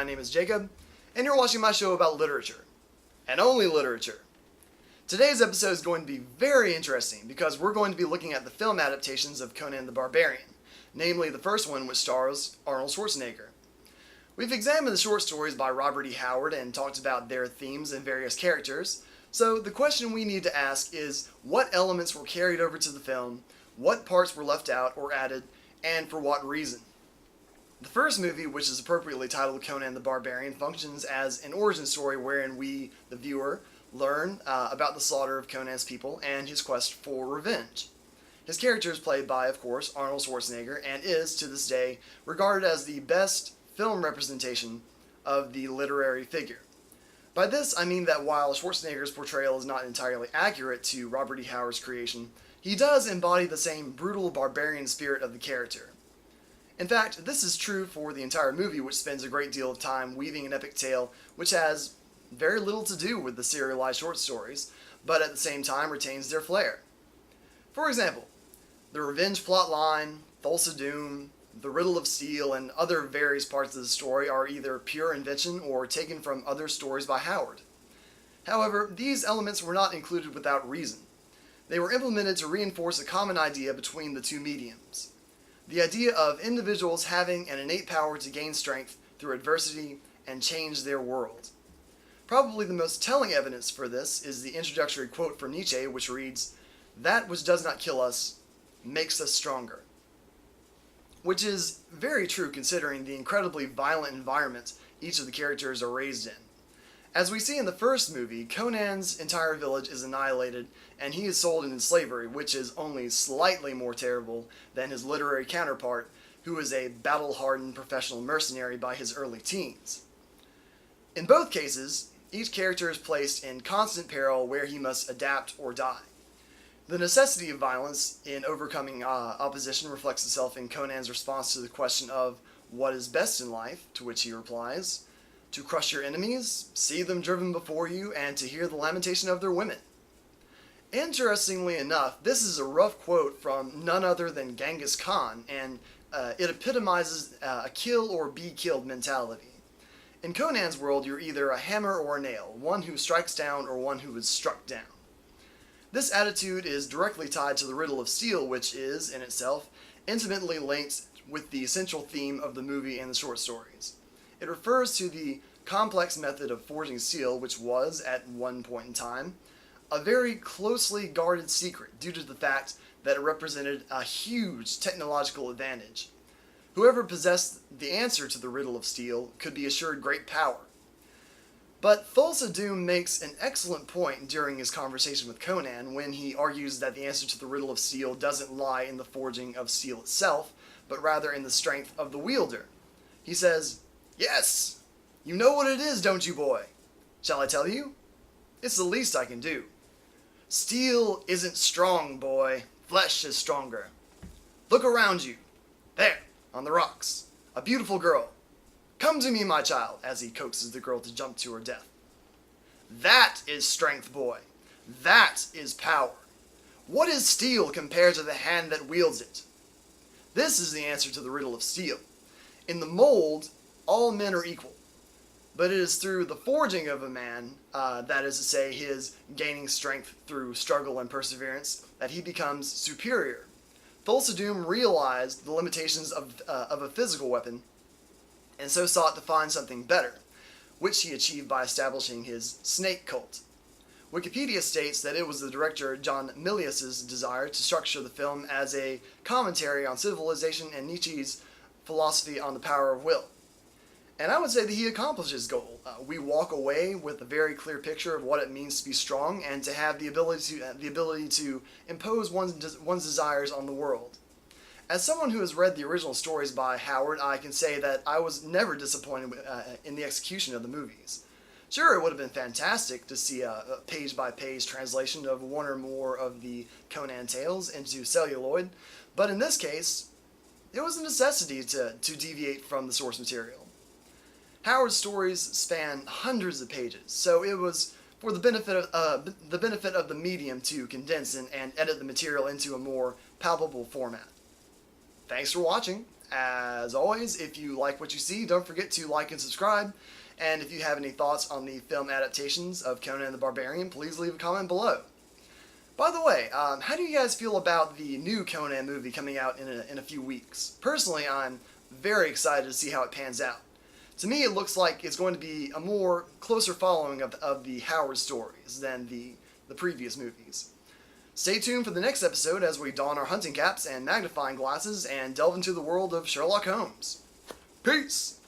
my name is Jacob, and you're watching my show about literature. And only literature. Today's episode is going to be very interesting because we're going to be looking at the film adaptations of Conan the Barbarian, namely the first one which stars Arnold Schwarzenegger. We've examined the short stories by Robert E. Howard and talked about their themes and various characters, so the question we need to ask is what elements were carried over to the film, what parts were left out or added, and for what reason. The first movie, which is appropriately titled Conan the Barbarian, functions as an origin story wherein we, the viewer, learn about the slaughter of Conan's people and his quest for revenge. His character is played by, of course, Arnold Schwarzenegger, and is, to this day, regarded as the best film representation of the literary figure. By this, I mean that while Schwarzenegger's portrayal is not entirely accurate to Robert E. Howard's creation, he does embody the same brutal barbarian spirit of the character. In fact, this is true for the entire movie, which spends a great deal of time weaving an epic tale which has very little to do with the serialized short stories, but at the same time retains their flair. For example, the revenge plotline, Thulsa Doom, the Riddle of Steel, and other various parts of the story are either pure invention or taken from other stories by Howard. However, these elements were not included without reason. They were implemented to reinforce a common idea between the two mediums. The idea of individuals having an innate power to gain strength through adversity and change their world. Probably the most telling evidence for this is the introductory quote from Nietzsche, which reads, "That which does not kill us makes us stronger." Which is very true considering the incredibly violent environment each of the characters are raised in. As we see in the first movie, Conan's entire village is annihilated and he is sold into slavery, which is only slightly more terrible than his literary counterpart, who is a battle-hardened professional mercenary by his early teens. In both cases, each character is placed in constant peril where he must adapt or die. The necessity of violence in overcoming opposition reflects itself in Conan's response to the question of what is best in life, to which he replies, "To crush your enemies, see them driven before you, and to hear the lamentation of their women." Interestingly enough, this is a rough quote from none other than Genghis Khan, and it epitomizes a kill or be killed mentality. In Conan's world, you're either a hammer or a nail, one who strikes down or one who is struck down. This attitude is directly tied to the Riddle of Steel, which is, in itself, intimately linked with the central theme of the movie and the short stories. It refers to the complex method of forging steel, which was, at one point in time, a very closely guarded secret due to the fact that it represented a huge technological advantage. Whoever possessed the answer to the Riddle of Steel could be assured great power. But Thulsa Doom makes an excellent point during his conversation with Conan when he argues that the answer to the Riddle of Steel doesn't lie in the forging of steel itself, but rather in the strength of the wielder. He says, "Yes, you know what it is, don't you, boy? Shall I tell you? It's the least I can do. Steel isn't strong, boy. Flesh is stronger. Look around you. There, on the rocks. A beautiful girl. Come to me, my child," as he coaxes the girl to jump to her death. "That is strength, boy. That is power. What is steel compared to the hand that wields it? This is the answer to the Riddle of Steel. In the mold, all men are equal. But it is through the forging of a man, that is to say, his gaining strength through struggle and perseverance, that he becomes superior." Thulsa Doom realized the limitations of a physical weapon, and so sought to find something better, which he achieved by establishing his snake cult. Wikipedia states that it was the director John Milius's desire to structure the film as a commentary on civilization and Nietzsche's philosophy on the power of will. And I would say that he accomplished his goal. We walk away with a very clear picture of what it means to be strong and to have the ability to impose one's desires on the world. As someone who has read the original stories by Howard, I can say that I was never disappointed in the execution of the movies. Sure, it would have been fantastic to see a page-by-page translation of one or more of the Conan tales into celluloid, but in this case, it was a necessity to deviate from the source material. Howard's stories span hundreds of pages, so it was for the benefit of the medium to condense and edit the material into a more palpable format. Thanks for watching. As always, if you like what you see, don't forget to like and subscribe. And if you have any thoughts on the film adaptations of Conan the Barbarian, please leave a comment below. By the way, how do you guys feel about the new Conan movie coming out in a few weeks? Personally, I'm very excited to see how it pans out. To me, it looks like it's going to be a more closer following of the Howard stories than the previous movies. Stay tuned for the next episode as we don our hunting caps and magnifying glasses and delve into the world of Sherlock Holmes. Peace!